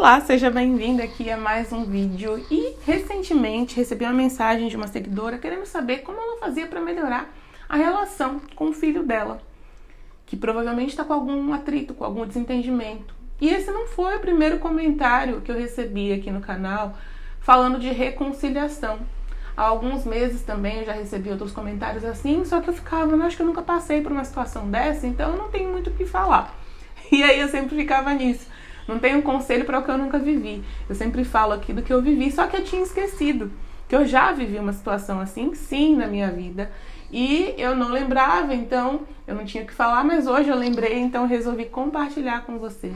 Olá, seja bem-vindo aqui a mais um vídeo. E recentemente recebi uma mensagem de uma seguidora querendo saber como ela fazia para melhorar a relação com o filho dela, que provavelmente está com algum atrito, com algum desentendimento. E esse não foi o primeiro comentário que eu recebi aqui no canal falando de reconciliação. Há alguns meses também eu já recebi outros comentários assim, só que eu ficava, acho que eu nunca passei por uma situação dessa, então eu não tenho muito o que falar. E aí eu sempre ficava nisso. Não tenho um conselho para o que eu nunca vivi. Eu sempre falo aqui do que eu vivi, só que eu tinha esquecido que eu já vivi uma situação assim, sim, na minha vida. E eu não lembrava, então eu não tinha o que falar, mas hoje eu lembrei, então eu resolvi compartilhar com você.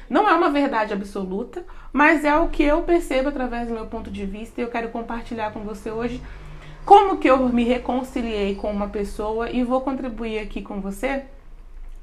Não é uma verdade absoluta, mas é o que eu percebo através do meu ponto de vista e eu quero compartilhar com você hoje como que eu me reconciliei com uma pessoa e vou contribuir aqui com você,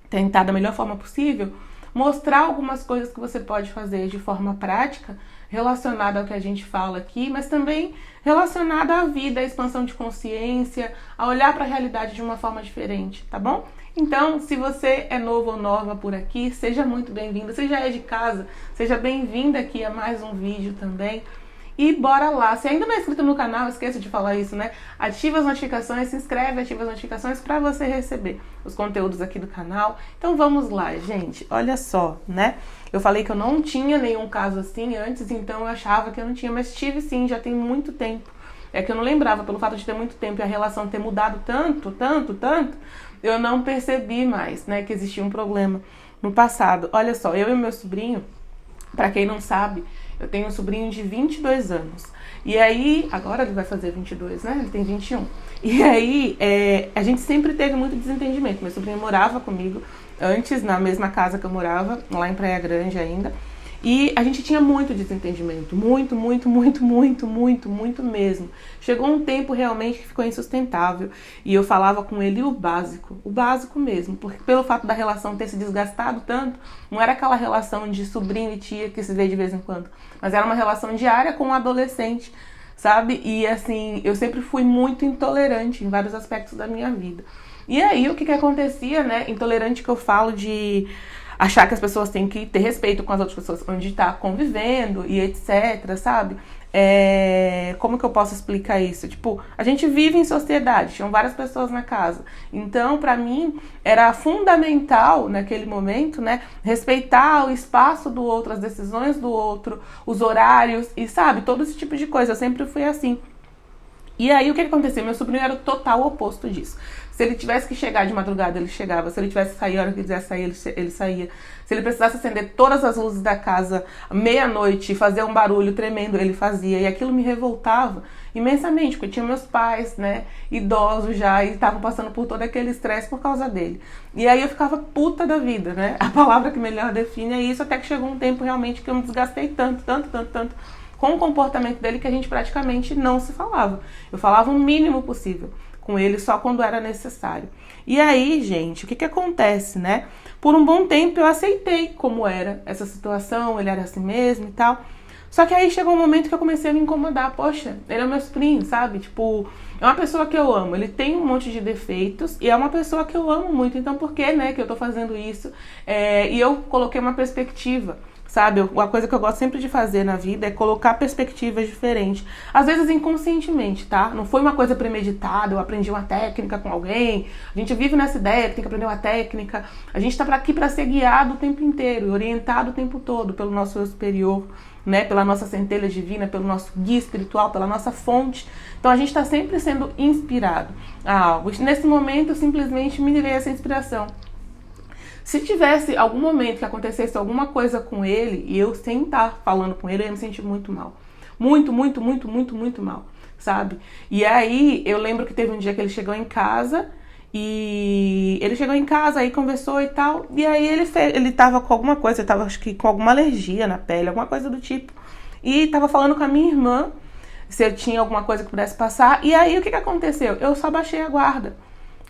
tentar da melhor forma possível, mostrar algumas coisas que você pode fazer de forma prática, relacionada ao que a gente fala aqui, mas também relacionada à vida, à expansão de consciência, a olhar para a realidade de uma forma diferente, tá bom? Então, se você é novo ou nova por aqui, seja muito bem-vindo. Se já é de casa, seja bem-vinda aqui a mais um vídeo também. E bora lá. Se ainda não é inscrito no canal, esqueça de falar isso, né? Ativa as notificações, se inscreve, ativa as notificações para você receber os conteúdos aqui do canal. Então vamos lá, gente. Olha só, né? Eu falei que eu não tinha nenhum caso assim antes, então eu achava que eu não tinha, mas tive sim, já tem muito tempo. É que eu não lembrava, pelo fato de ter muito tempo e a relação ter mudado tanto, eu não percebi mais, né, que existia um problema no passado. Olha só, eu e meu sobrinho, para quem não sabe, eu tenho um sobrinho de 22 anos. E aí, agora ele vai fazer 22, né? Ele tem 21. E aí, a gente sempre teve muito desentendimento. Meu sobrinho morava comigo antes, na mesma casa que eu morava, lá em Praia Grande ainda. E a gente tinha muito desentendimento. Muito mesmo. Chegou um tempo realmente que ficou insustentável. E eu falava com ele o básico mesmo. Porque pelo fato da relação ter se desgastado tanto, não era aquela relação de sobrinho e tia que se vê de vez em quando. Mas era uma relação diária com um adolescente, sabe? E assim, eu sempre fui muito intolerante em vários aspectos da minha vida. E aí, o que acontecia, né? Intolerante que eu falo de achar que as pessoas têm que ter respeito com as outras pessoas onde tá convivendo e etc, sabe? Como que eu posso explicar isso? Tipo, a gente vive em sociedade, tinham várias pessoas na casa. Então, pra mim, era fundamental naquele momento, né, respeitar o espaço do outro, as decisões do outro, os horários e, sabe, todo esse tipo de coisa. Eu sempre fui assim. E aí, o que aconteceu? Meu sobrinho era o total oposto disso. Se ele tivesse que chegar de madrugada, ele chegava. Se ele tivesse que sair a hora que quisesse sair, ele saía. Se ele precisasse acender todas as luzes da casa meia-noite e fazer um barulho tremendo, ele fazia. E aquilo me revoltava imensamente, porque tinha meus pais, né, idosos já, e estavam passando por todo aquele estresse por causa dele. E aí eu ficava puta da vida, né? A palavra que melhor define é isso, até que chegou um tempo realmente que eu me desgastei tanto com o comportamento dele que a gente praticamente não se falava. Eu falava o mínimo possível com ele só quando era necessário. E aí, gente, o que acontece, né? Por um bom tempo eu aceitei como era essa situação, ele era assim mesmo e tal. Só que aí chegou um momento que eu comecei a me incomodar. Poxa, ele é meu sobrinho, sabe? Tipo, é uma pessoa que eu amo. Ele tem um monte de defeitos e é uma pessoa que eu amo muito. Então por que, né, que eu tô fazendo isso? E eu coloquei uma perspectiva. Sabe, uma coisa que eu gosto sempre de fazer na vida é colocar perspectivas diferentes. Às vezes inconscientemente, tá? Não foi uma coisa premeditada, eu aprendi uma técnica com alguém. A gente vive nessa ideia que tem que aprender uma técnica. A gente tá aqui para ser guiado o tempo inteiro, orientado o tempo todo pelo nosso eu superior, né? Pela nossa centelha divina, pelo nosso guia espiritual, pela nossa fonte. Então a gente tá sempre sendo inspirado a algo. Nesse momento, simplesmente me veio essa inspiração. Se tivesse algum momento que acontecesse alguma coisa com ele e eu sem estar falando com ele, eu ia me sentir muito mal. Muito mal, sabe? E aí, eu lembro que teve um dia que ele chegou em casa aí conversou e tal, e aí ele tava com alguma coisa, ele tava acho que com alguma alergia na pele, alguma coisa do tipo, e tava falando com a minha irmã se eu tinha alguma coisa que pudesse passar, e aí o que aconteceu? Eu só baixei a guarda.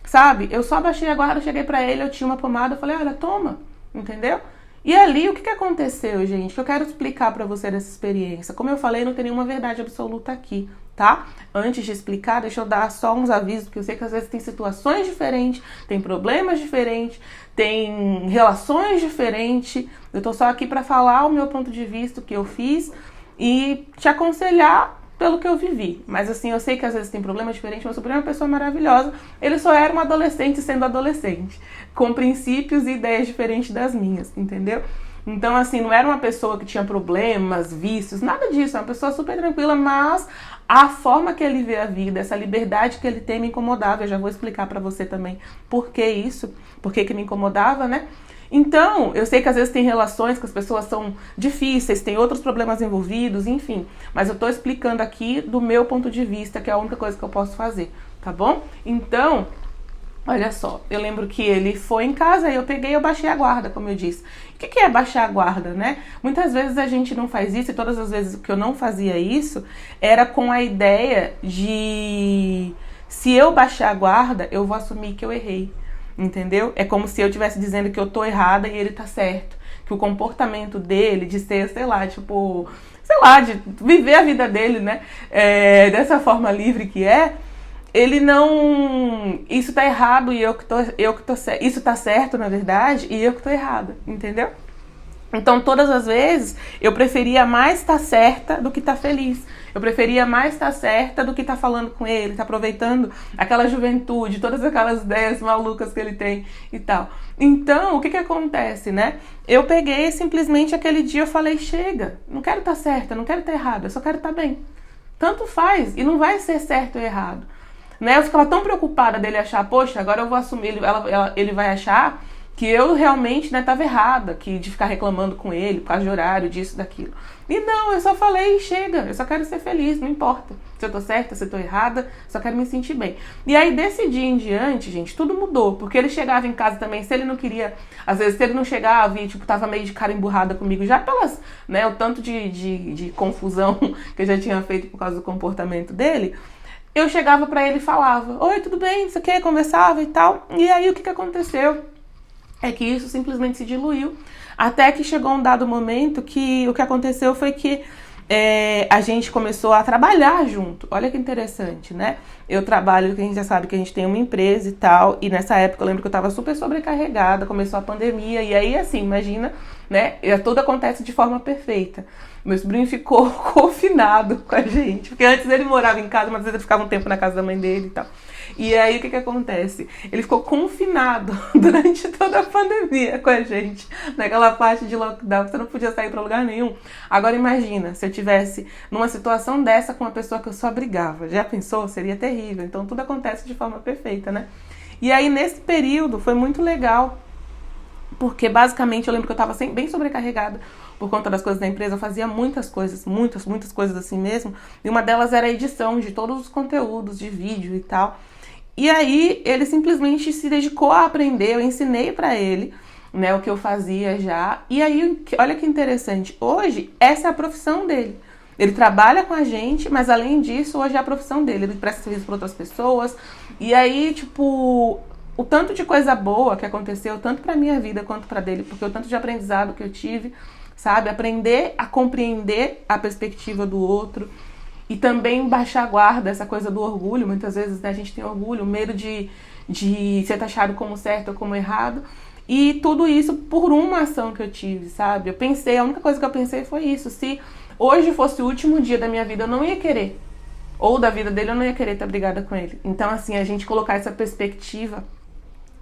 Sabe? Eu só baixei a guarda, cheguei pra ele, eu tinha uma pomada, eu falei, olha, toma, entendeu? E ali, o que aconteceu, gente? Que eu quero explicar pra você dessa experiência. Como eu falei, não tem nenhuma verdade absoluta aqui, tá? Antes de explicar, deixa eu dar só uns avisos, porque eu sei que às vezes tem situações diferentes, tem problemas diferentes, tem relações diferentes. Eu tô só aqui para falar o meu ponto de vista, o que eu fiz e te aconselhar pelo que eu vivi. Mas assim, eu sei que às vezes tem problemas diferentes, meu sobrinho é uma pessoa maravilhosa, ele só era um adolescente sendo adolescente, com princípios e ideias diferentes das minhas, entendeu? Então, assim, não era uma pessoa que tinha problemas, vícios, nada disso. É uma pessoa super tranquila, mas a forma que ele vê a vida, essa liberdade que ele tem me incomodava. Eu já vou explicar pra você também por que isso, por que me incomodava, né? Então, eu sei que às vezes tem relações que as pessoas são difíceis, tem outros problemas envolvidos, enfim. Mas eu tô explicando aqui do meu ponto de vista, que é a única coisa que eu posso fazer, tá bom? Então, olha só, eu lembro que ele foi em casa e eu baixei a guarda, como eu disse. O que é baixar a guarda, né? Muitas vezes a gente não faz isso, e todas as vezes que eu não fazia isso, era com a ideia de, se eu baixar a guarda, eu vou assumir que eu errei, entendeu? É como se eu estivesse dizendo que eu tô errada e ele tá certo. Que o comportamento dele, de ser, sei lá, de viver a vida dele, né? Dessa forma livre que é, ele não... Isso tá errado e eu que tô certo. Isso tá certo, na verdade, e eu que tô errada, entendeu? Então, todas as vezes, eu preferia mais estar certa do que estar feliz. Eu preferia mais estar certa do que estar falando com ele, estar aproveitando aquela juventude, todas aquelas ideias malucas que ele tem e tal. Então, o que acontece, né? Eu peguei simplesmente aquele dia, eu falei, chega, não quero estar certa, não quero estar errada, eu só quero estar bem. Tanto faz, e não vai ser certo ou errado. Né? Eu ficava tão preocupada dele achar, poxa, agora eu vou assumir, ele vai achar que eu realmente, né, tava errada, que de ficar reclamando com ele por causa de horário, disso, daquilo. E não, eu só falei, chega, eu só quero ser feliz, não importa se eu tô certa, se eu tô errada, só quero me sentir bem. E aí, desse dia em diante, gente, tudo mudou, porque ele chegava em casa também, se ele não queria, às vezes, se ele não chegava e, tipo, tava meio de cara emburrada comigo, já pelas, né, o tanto de confusão que eu já tinha feito por causa do comportamento dele, eu chegava pra ele e falava, oi, tudo bem, isso aqui, conversava e tal. E aí, o que aconteceu? É que isso simplesmente se diluiu, até que chegou um dado momento que o que aconteceu foi que a gente começou a trabalhar junto. Olha que interessante, né? Eu trabalho, que a gente já sabe que a gente tem uma empresa e tal, e nessa época eu lembro que eu tava super sobrecarregada, começou a pandemia, e aí assim, imagina, né? Tudo acontece de forma perfeita. Meu sobrinho ficou confinado com a gente, porque antes ele morava em casa, mas às vezes ele ficava um tempo na casa da mãe dele e tal. E aí o que acontece? Ele ficou confinado durante toda a pandemia com a gente, naquela parte de lockdown, que você não podia sair pra lugar nenhum. Agora imagina, se eu tivesse numa situação dessa com uma pessoa que eu só brigava. Já pensou? Seria terrível. Então tudo acontece de forma perfeita, né? E aí nesse período foi muito legal, porque basicamente eu lembro que eu tava bem sobrecarregada por conta das coisas da empresa. Eu fazia muitas coisas assim mesmo, e uma delas era a edição de todos os conteúdos de vídeo e tal. E aí ele simplesmente se dedicou a aprender, eu ensinei pra ele, né, o que eu fazia já. E aí, olha que interessante, hoje essa é a profissão dele. Ele trabalha com a gente, mas além disso, hoje é a profissão dele. Ele presta serviço para outras pessoas. E aí, tipo, o tanto de coisa boa que aconteceu, tanto pra minha vida quanto pra dele, porque o tanto de aprendizado que eu tive, sabe? Aprender a compreender a perspectiva do outro. E também baixar a guarda, essa coisa do orgulho. Muitas vezes, né, a gente tem orgulho, medo de ser taxado como certo ou como errado. E tudo isso por uma ação que eu tive, sabe? A única coisa que eu pensei foi isso. Se hoje fosse o último dia da minha vida, eu não ia querer. Ou da vida dele, eu não ia querer estar brigada com ele. Então, assim, a gente colocar essa perspectiva,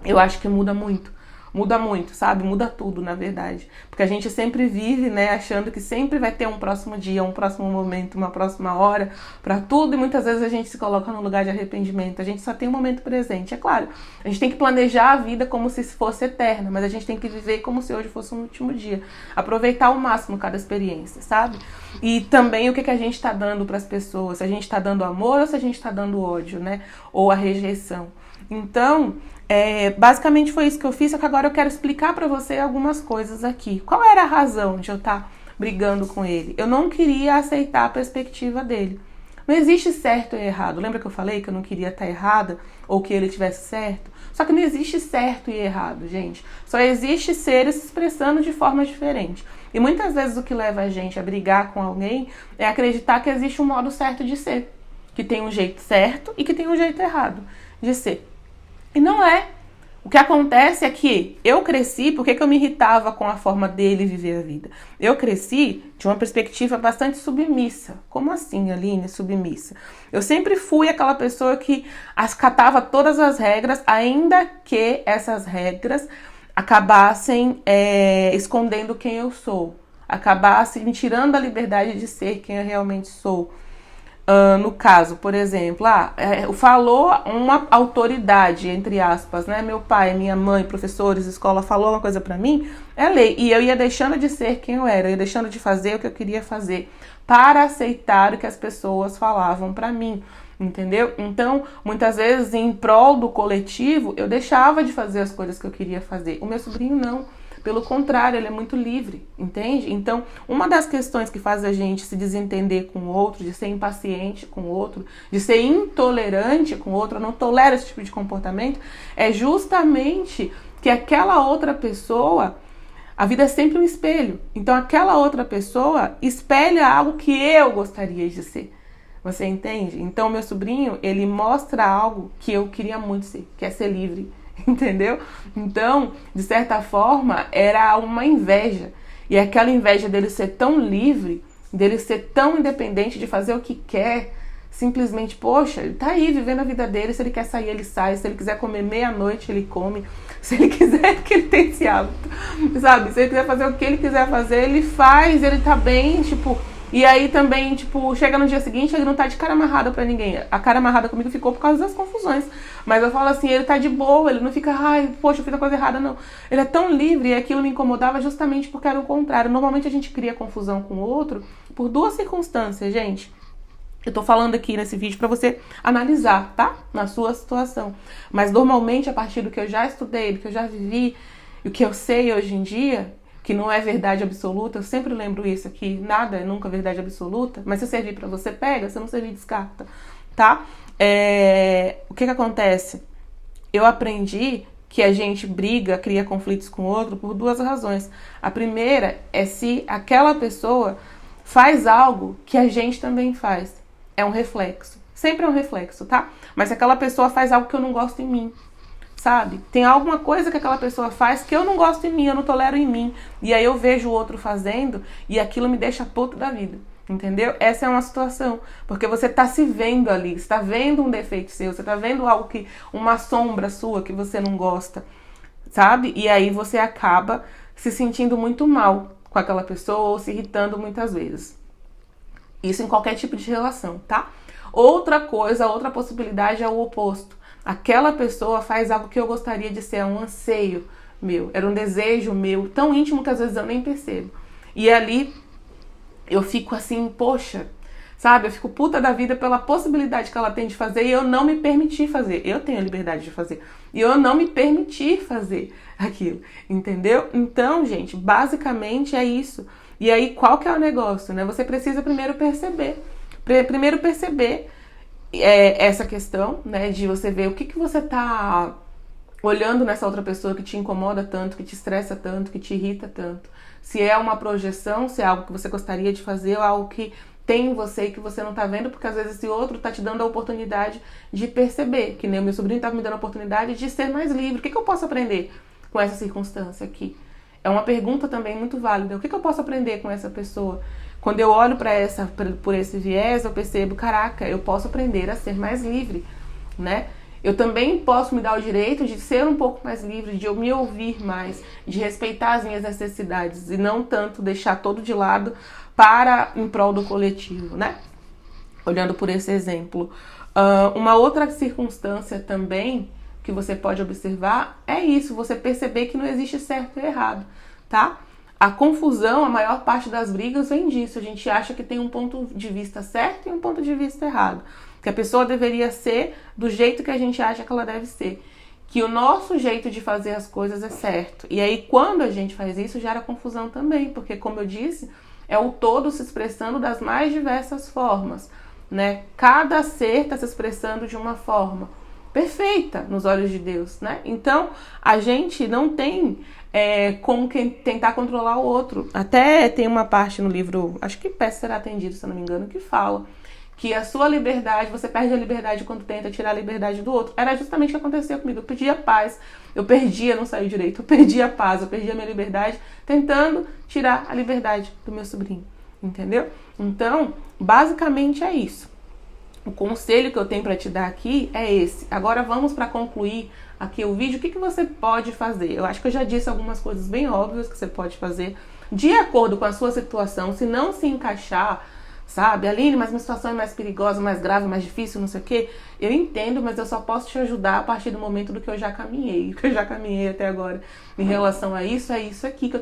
eu acho que muda muito. Muda muito, sabe? Muda tudo, na verdade. Porque a gente sempre vive, né, achando que sempre vai ter um próximo dia, um próximo momento, uma próxima hora pra tudo, e muitas vezes a gente se coloca num lugar de arrependimento. A gente só tem um momento presente. É claro, a gente tem que planejar a vida como se fosse eterna, mas a gente tem que viver como se hoje fosse um último dia. Aproveitar ao máximo cada experiência, sabe? E também o que a gente tá dando pras pessoas. Se a gente tá dando amor ou se a gente tá dando ódio, né? Ou a rejeição. Então, basicamente foi isso que eu fiz, só que agora eu quero explicar pra você algumas coisas aqui. Qual era a razão de eu estar brigando com ele? Eu não queria aceitar a perspectiva dele. Não existe certo e errado. Lembra que eu falei que eu não queria estar errada ou que ele tivesse certo? Só que não existe certo e errado, gente. Só existe seres se expressando de forma diferente. E muitas vezes o que leva a gente a brigar com alguém é acreditar que existe um modo certo de ser. que tem um jeito certo e que tem um jeito errado de ser. E não é. O que acontece é que eu cresci, por que eu me irritava com a forma dele viver a vida? Eu cresci de uma perspectiva bastante submissa. Como assim, Aline, submissa? Eu sempre fui aquela pessoa que acatava todas as regras, ainda que essas regras acabassem escondendo quem eu sou. Acabassem me tirando a liberdade de ser quem eu realmente sou. No caso, por exemplo, falou uma autoridade, entre aspas, né? Meu pai, minha mãe, professores, escola, falou uma coisa pra mim, é lei. E eu ia deixando de ser quem eu era, eu ia deixando de fazer o que eu queria fazer para aceitar o que as pessoas falavam pra mim, entendeu? Então, muitas vezes, em prol do coletivo, eu deixava de fazer as coisas que eu queria fazer. O meu sobrinho não. Pelo contrário, ele é muito livre, entende? Então, uma das questões que faz a gente se desentender com o outro, de ser impaciente com o outro, de ser intolerante com o outro, eu não tolero esse tipo de comportamento, é justamente que aquela outra pessoa, a vida é sempre um espelho. Então, aquela outra pessoa espelha algo que eu gostaria de ser. Você entende? Então, meu sobrinho, ele mostra algo que eu queria muito ser, que é ser livre. Entendeu? Então, de certa forma, era uma inveja. E aquela inveja dele ser tão livre, dele ser tão independente de fazer o que quer, simplesmente, poxa, ele tá aí vivendo a vida dele, se ele quer sair, ele sai, se ele quiser comer meia-noite, ele come, se ele quiser, porque ele tem esse hábito, sabe? Se ele quiser fazer o que ele quiser fazer, ele faz, ele tá bem, tipo... E aí também, tipo, chega no dia seguinte, ele não tá de cara amarrada pra ninguém. A cara amarrada comigo ficou por causa das confusões. Mas eu falo assim, ele tá de boa, ele não fica, ai, poxa, eu fiz a coisa errada, não. Ele é tão livre e aquilo me incomodava justamente porque era o contrário. Normalmente a gente cria confusão com o outro por duas circunstâncias, gente. Eu tô falando aqui nesse vídeo pra você analisar, tá? Na sua situação. Mas normalmente, a partir do que eu já estudei, do que eu já vivi, e o que eu sei hoje em dia... que não é verdade absoluta, eu sempre lembro isso aqui, nada é nunca verdade absoluta, mas se servir pra você, pega, se não servir, descarta, tá? O que acontece? Eu aprendi que a gente briga, cria conflitos com o outro por duas razões. A primeira é se aquela pessoa faz algo que a gente também faz. É um reflexo, sempre é um reflexo, tá? Mas se aquela pessoa faz algo que eu não gosto em mim, sabe? Tem alguma coisa que aquela pessoa faz que eu não gosto em mim, eu não tolero em mim. E aí eu vejo o outro fazendo e aquilo me deixa puto da vida. Entendeu? Essa é uma situação. Porque você tá se vendo ali, você tá vendo um defeito seu, você tá vendo algo que... uma sombra sua que você não gosta, sabe? E aí você acaba se sentindo muito mal com aquela pessoa ou se irritando muitas vezes. Isso em qualquer tipo de relação, tá? Outra coisa, outra possibilidade é o oposto. Aquela pessoa faz algo que eu gostaria de ser, é um anseio meu, era um desejo meu, tão íntimo que às vezes eu nem percebo. E ali eu fico assim, poxa, sabe? Eu fico puta da vida pela possibilidade que ela tem de fazer e eu não me permitir fazer. Eu tenho a liberdade de fazer. E eu não me permitir fazer aquilo, entendeu? Então, gente, basicamente é isso. E aí, qual que é o negócio, né? Você precisa primeiro perceber. Essa questão, né, de você ver o que você tá olhando nessa outra pessoa que te incomoda tanto, que te estressa tanto, que te irrita tanto. Se é uma projeção, se é algo que você gostaria de fazer ou algo que tem em você e que você não tá vendo, porque às vezes esse outro tá te dando a oportunidade de perceber, que nem o meu sobrinho tava me dando a oportunidade de ser mais livre. O que eu posso aprender com essa circunstância aqui? É uma pergunta também muito válida. O que eu posso aprender com essa pessoa? Quando eu olho por esse viés, eu percebo, caraca, eu posso aprender a ser mais livre, né? Eu também posso me dar o direito de ser um pouco mais livre, de eu me ouvir mais, de respeitar as minhas necessidades e não tanto deixar todo de lado para em prol do coletivo, né? Olhando por esse exemplo. Uma outra circunstância também que você pode observar é isso, você perceber que não existe certo e errado, tá? A confusão, a maior parte das brigas vem disso. A gente acha que tem um ponto de vista certo e um ponto de vista errado. Que a pessoa deveria ser do jeito que a gente acha que ela deve ser. Que o nosso jeito de fazer as coisas é certo. E aí, quando a gente faz isso, gera confusão também. Porque, como eu disse, é o todo se expressando das mais diversas formas, né? Cada ser está se expressando de uma forma perfeita nos olhos de Deus, né? Então, a gente não tem... como tentar controlar o outro. Até tem uma parte no livro, acho que Peça Será Atendido, se eu não me engano, que fala que a sua liberdade, você perde a liberdade quando tenta tirar a liberdade do outro. Era justamente o que acontecia comigo. Eu perdia a paz, eu perdia, não saiu direito, eu perdia a paz, eu perdia a minha liberdade, tentando tirar a liberdade do meu sobrinho, entendeu? Então, basicamente é isso. O conselho que eu tenho para te dar aqui é esse. Agora vamos para concluir aqui o vídeo. O que você pode fazer? Eu acho que eu já disse algumas coisas bem óbvias que você pode fazer de acordo com a sua situação. Se não se encaixar, sabe? Aline, mas minha situação é mais perigosa, mais grave, mais difícil, não sei o quê. Eu entendo, mas eu só posso te ajudar a partir do momento do que eu já caminhei. O que eu já caminhei até agora em relação a isso, é isso aqui que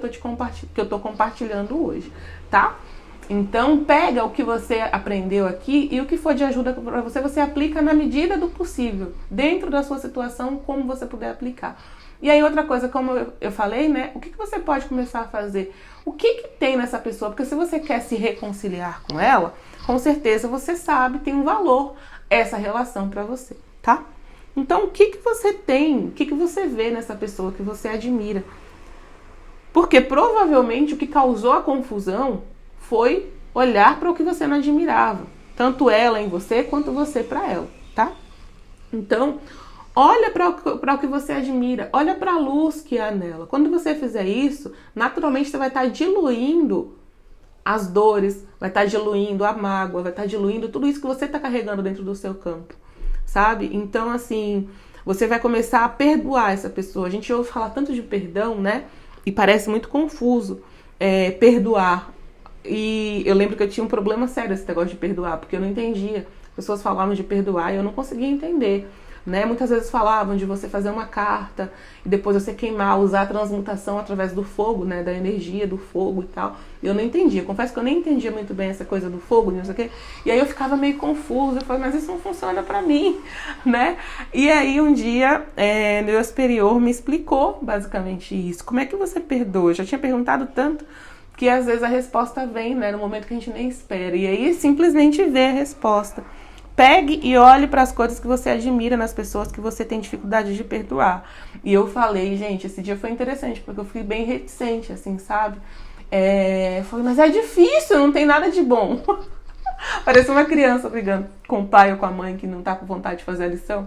eu tô compartilhando hoje, tá? Então, pega o que você aprendeu aqui e o que for de ajuda para você, você aplica na medida do possível, dentro da sua situação, como você puder aplicar. E aí, outra coisa, como eu falei, né? O que você pode começar a fazer? O que tem nessa pessoa? Porque se você quer se reconciliar com ela, com certeza você sabe, tem um valor essa relação para você, tá? Então, o que você tem? O que você vê nessa pessoa que você admira? Porque provavelmente o que causou a confusão foi olhar para o que você não admirava. Tanto ela em você, quanto você para ela, tá? Então, olha para o que você admira. Olha para a luz que há nela. Quando você fizer isso, naturalmente você vai estar diluindo as dores, vai estar diluindo a mágoa, vai estar diluindo tudo isso que você está carregando dentro do seu campo, sabe? Então, assim, você vai começar a perdoar essa pessoa. A gente ouve falar tanto de perdão, né? E parece muito confuso perdoar. E eu lembro que eu tinha um problema sério esse negócio de perdoar, porque eu não entendia. As pessoas falavam de perdoar e eu não conseguia entender, né? Muitas vezes falavam de você fazer uma carta e depois você queimar, usar a transmutação através do fogo, né? Da energia do fogo e tal. Eu não entendia. Confesso que eu nem entendia muito bem essa coisa do fogo, não sei o quê. E aí eu ficava meio confusa. Eu falei, mas isso não funciona pra mim, né? E aí um dia meu superior me explicou basicamente isso. Como é que você perdoa? Eu já tinha perguntado tanto que às vezes a resposta vem, né, no momento que a gente nem espera. E aí simplesmente vê a resposta. Pegue e olhe para as coisas que você admira nas pessoas que você tem dificuldade de perdoar. E eu falei, gente, esse dia foi interessante, porque eu fui bem reticente, assim, sabe? Falei, mas é difícil, não tem nada de bom. Parece uma criança brigando com o pai ou com a mãe que não tá com vontade de fazer a lição.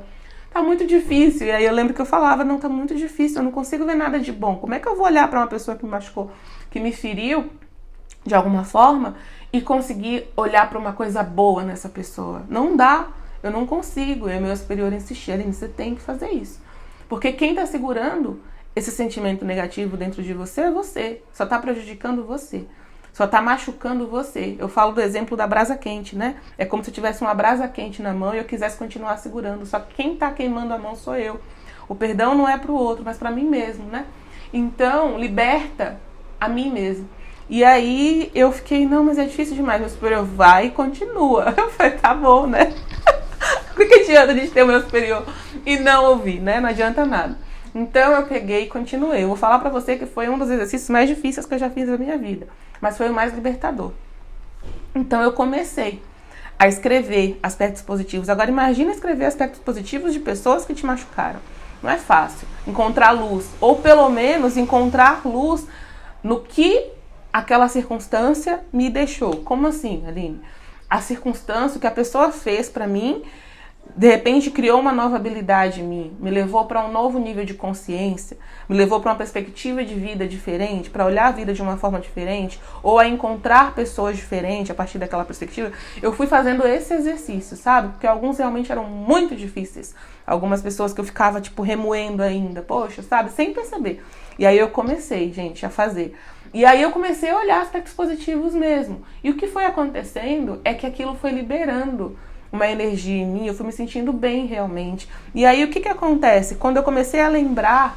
Tá muito difícil. E aí eu lembro que eu falava, não, tá muito difícil, eu não consigo ver nada de bom. Como é que eu vou olhar para uma pessoa que me machucou, que me feriu de alguma forma e conseguir olhar para uma coisa boa nessa pessoa? Não dá, eu não consigo. E meu superior insistia, Aline, você tem que fazer isso. Porque quem tá segurando esse sentimento negativo dentro de você é você. Só tá prejudicando você. Só tá machucando você. Eu falo do exemplo da brasa quente, né? É como se eu tivesse uma brasa quente na mão e eu quisesse continuar segurando. Só que quem tá queimando a mão sou eu. O perdão não é pro outro, mas pra mim mesmo, né? Então, liberta a mim mesmo. E aí eu fiquei, não, mas é difícil demais. Meu superior vai e continua. Eu falei, tá bom, né? O que adianta a gente ter o meu superior e não ouvir, né? Não adianta nada. Então eu peguei e continuei. Eu vou falar pra você que foi um dos exercícios mais difíceis que eu já fiz na minha vida. Mas foi o mais libertador. Então eu comecei a escrever aspectos positivos. Agora imagina escrever aspectos positivos de pessoas que te machucaram. Não é fácil encontrar luz. Ou pelo menos encontrar luz no que aquela circunstância me deixou. Como assim, Aline? A circunstância, o que a pessoa fez pra mim, de repente criou uma nova habilidade em mim, me levou para um novo nível de consciência, me levou para uma perspectiva de vida diferente, para olhar a vida de uma forma diferente, ou a encontrar pessoas diferentes a partir daquela perspectiva. Eu fui fazendo esse exercício, sabe? Porque alguns realmente eram muito difíceis. Algumas pessoas que eu ficava, tipo, remoendo ainda, poxa, sabe? Sem perceber. E aí eu comecei, gente, a fazer. E aí eu comecei a olhar aspectos positivos mesmo. E o que foi acontecendo é que aquilo foi liberando uma energia em mim, eu fui me sentindo bem realmente. E aí o que acontece? Quando eu comecei a lembrar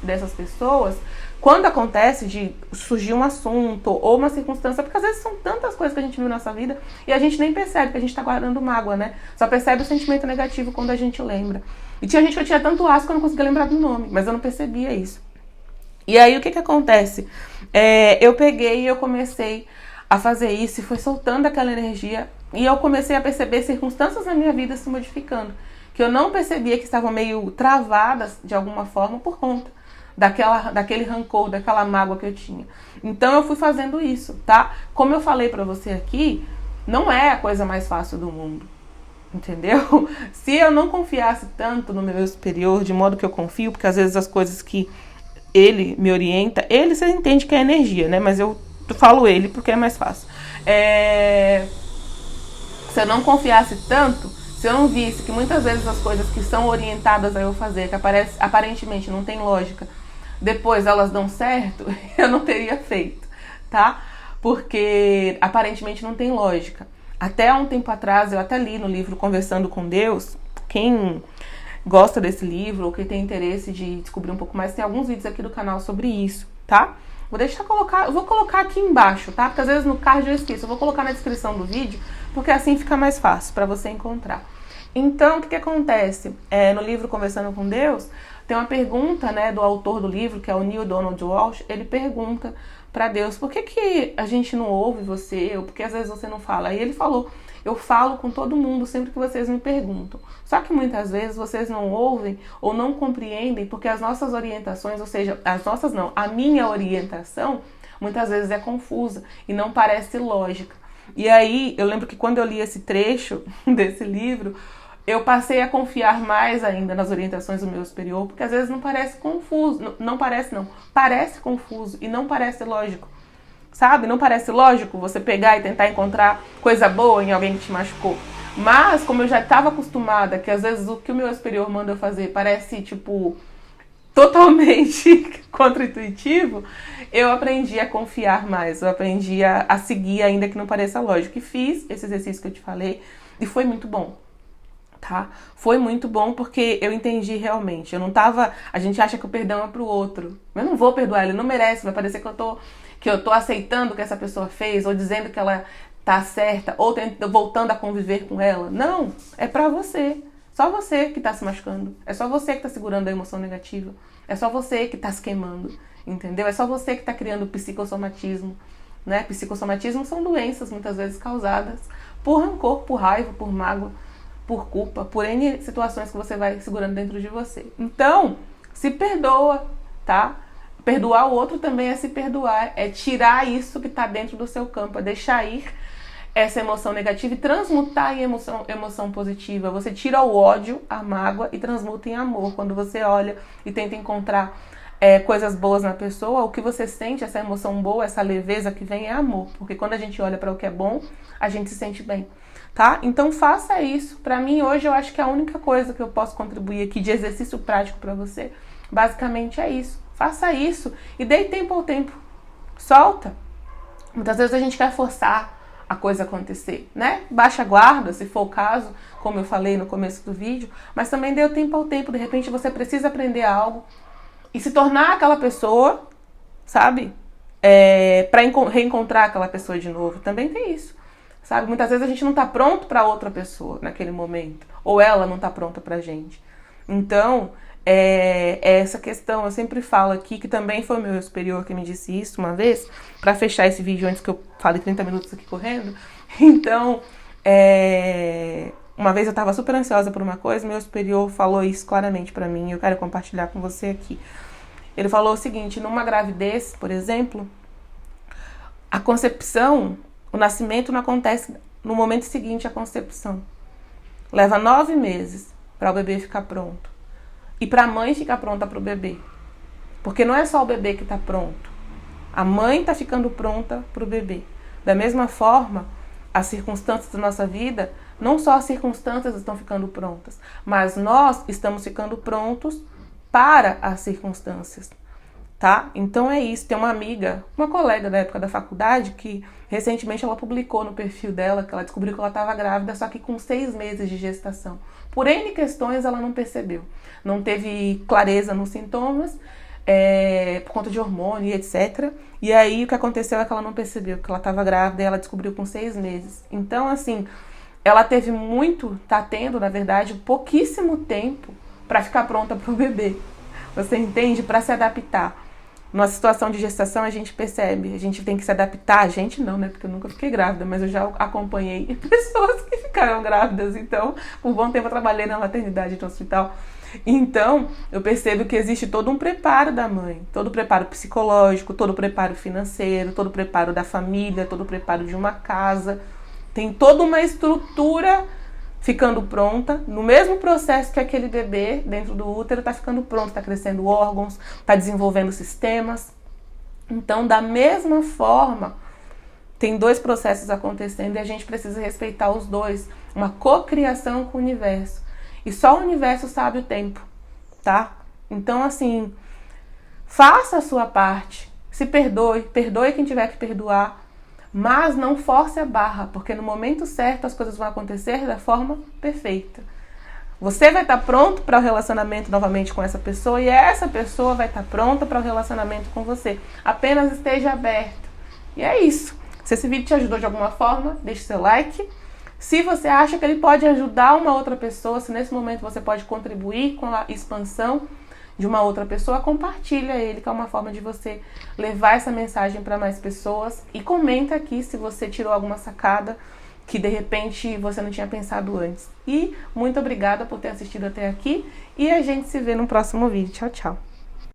dessas pessoas, quando acontece de surgir um assunto ou uma circunstância, porque às vezes são tantas coisas que a gente viu na nossa vida e a gente nem percebe que a gente tá guardando mágoa, né? Só percebe o sentimento negativo quando a gente lembra. E tinha gente que eu tinha tanto asco que eu não conseguia lembrar do nome, mas eu não percebia isso. E aí o que acontece? Eu peguei e eu comecei a fazer isso e foi soltando aquela energia. E eu comecei a perceber circunstâncias na minha vida se modificando, que eu não percebia, que estavam meio travadas de alguma forma por conta daquele rancor, daquela mágoa que eu tinha. Então eu fui fazendo isso, tá? Como eu falei pra você aqui, não é a coisa mais fácil do mundo. Entendeu? Se eu não confiasse tanto no meu superior, de modo que eu confio, porque às vezes as coisas que ele me orienta, ele você entende que é energia, né? Mas eu falo ele porque é mais fácil. Se eu não confiasse tanto, se eu não visse que muitas vezes as coisas que são orientadas a eu fazer, que aparentemente não tem lógica, depois elas dão certo, eu não teria feito, tá? Porque aparentemente não tem lógica. Até há um tempo atrás, eu até li no livro Conversando com Deus. Quem gosta desse livro ou quem tem interesse de descobrir um pouco mais, tem alguns vídeos aqui do canal sobre isso, tá? Eu vou colocar aqui embaixo, tá? Porque às vezes no card eu esqueço. Eu vou colocar na descrição do vídeo, porque assim fica mais fácil para você encontrar. Então, o que acontece? No livro Conversando com Deus, tem uma pergunta, né, do autor do livro, que é o Neil Donald Walsh. Ele pergunta para Deus, por que a gente não ouve você? Ou por que às vezes você não fala? Aí ele falou, eu falo com todo mundo sempre que vocês me perguntam. Só que muitas vezes vocês não ouvem ou não compreendem porque as nossas orientações, ou seja, a minha orientação, muitas vezes é confusa e não parece lógica. E aí, eu lembro que quando eu li esse trecho desse livro, eu passei a confiar mais ainda nas orientações do meu superior, porque às vezes não parece confuso, parece confuso e não parece lógico, sabe? Não parece lógico você pegar e tentar encontrar coisa boa em alguém que te machucou. Mas, como eu já estava acostumada, que às vezes o que o meu superior manda eu fazer parece, tipo, totalmente contra-intuitivo, eu aprendi a confiar mais, eu aprendi a seguir ainda que não pareça lógico. E fiz esse exercício que eu te falei e foi muito bom. Tá? Foi muito bom porque eu entendi realmente. Eu não tava. A gente acha que o perdão é pro outro. Eu não vou perdoar, ele não merece. Vai parecer que eu tô aceitando o que essa pessoa fez, ou dizendo que ela tá certa, ou voltando a conviver com ela. Não, é pra você. Só você que tá se machucando. É só você que tá segurando a emoção negativa. É só você que tá se queimando. Entendeu? É só você que tá criando psicossomatismo. Né? Psicossomatismo são doenças muitas vezes causadas por rancor, por raiva, por mágoa, por culpa, por N situações que você vai segurando dentro de você. Então, se perdoa, tá? Perdoar o outro também é se perdoar, é tirar isso que tá dentro do seu campo, é deixar ir essa emoção negativa e transmutar em emoção positiva. Você tira o ódio, a mágoa e transmuta em amor. Quando você olha e tenta encontrar coisas boas na pessoa, o que você sente, essa emoção boa, essa leveza que vem é amor. Porque quando a gente olha para o que é bom, a gente se sente bem. Tá? Então faça isso. Pra mim hoje eu acho que a única coisa que eu posso contribuir aqui de exercício prático pra você, basicamente é isso. Faça isso e dê tempo ao tempo. Solta. Muitas vezes a gente quer forçar a coisa acontecer, né? Baixa a guarda, se for o caso, como eu falei no começo do vídeo, mas também dê o tempo ao tempo. De repente você precisa aprender algo e se tornar aquela pessoa, sabe? Pra reencontrar aquela pessoa de novo. Também tem isso. Sabe? Muitas vezes a gente não tá pronto para outra pessoa naquele momento. Ou ela não tá pronta pra gente. Então, essa questão, eu sempre falo aqui, que também foi o meu superior que me disse isso uma vez, para fechar esse vídeo antes que eu fale 30 minutos aqui correndo. Então, uma vez eu tava super ansiosa por uma coisa, meu superior falou isso claramente pra mim, eu quero compartilhar com você aqui. Ele falou o seguinte, numa gravidez, por exemplo, a concepção, o nascimento não acontece no momento seguinte à concepção. Leva 9 meses para o bebê ficar pronto. E para a mãe ficar pronta para o bebê. Porque não é só o bebê que está pronto. A mãe está ficando pronta para o bebê. Da mesma forma, as circunstâncias da nossa vida, não só as circunstâncias estão ficando prontas, mas nós estamos ficando prontos para as circunstâncias. Tá? Então é isso. Tem uma amiga, uma colega da época da faculdade, que recentemente ela publicou no perfil dela que ela descobriu que ela estava grávida, só que com 6 meses de gestação. Por N questões ela não percebeu. Não teve clareza nos sintomas, por conta de hormônio e etc. E aí o que aconteceu é que ela não percebeu que ela estava grávida e ela descobriu com 6 meses. Então, assim, ela teve tá tendo, na verdade, pouquíssimo tempo para ficar pronta para o bebê. Você entende? Para se adaptar. Numa situação de gestação a gente percebe, a gente tem que se adaptar, a gente não, né, porque eu nunca fiquei grávida, mas eu já acompanhei pessoas que ficaram grávidas, então, por um bom tempo eu trabalhei na maternidade no hospital, então, eu percebo que existe todo um preparo da mãe, todo o preparo psicológico, todo o preparo financeiro, todo o preparo da família, todo o preparo de uma casa, Tem toda uma estrutura ficando pronta, no mesmo processo que aquele bebê dentro do útero está ficando pronto, está crescendo órgãos, está desenvolvendo sistemas. Então, da mesma forma, tem dois processos acontecendo e a gente precisa respeitar os dois. Uma cocriação com o universo. E só o universo sabe o tempo, tá? Então, assim, faça a sua parte. Se perdoe, perdoe quem tiver que perdoar. Mas não force a barra, porque no momento certo as coisas vão acontecer da forma perfeita. Você vai estar pronto para o relacionamento novamente com essa pessoa e essa pessoa vai estar pronta para o relacionamento com você. Apenas esteja aberto. E é isso. Se esse vídeo te ajudou de alguma forma, deixe seu like. Se você acha que ele pode ajudar uma outra pessoa, se nesse momento você pode contribuir com a expansão de uma outra pessoa, compartilha ele, que é uma forma de você levar essa mensagem para mais pessoas. E comenta aqui se você tirou alguma sacada que de repente você não tinha pensado antes. E muito obrigada por ter assistido até aqui e a gente se vê no próximo vídeo. Tchau, tchau.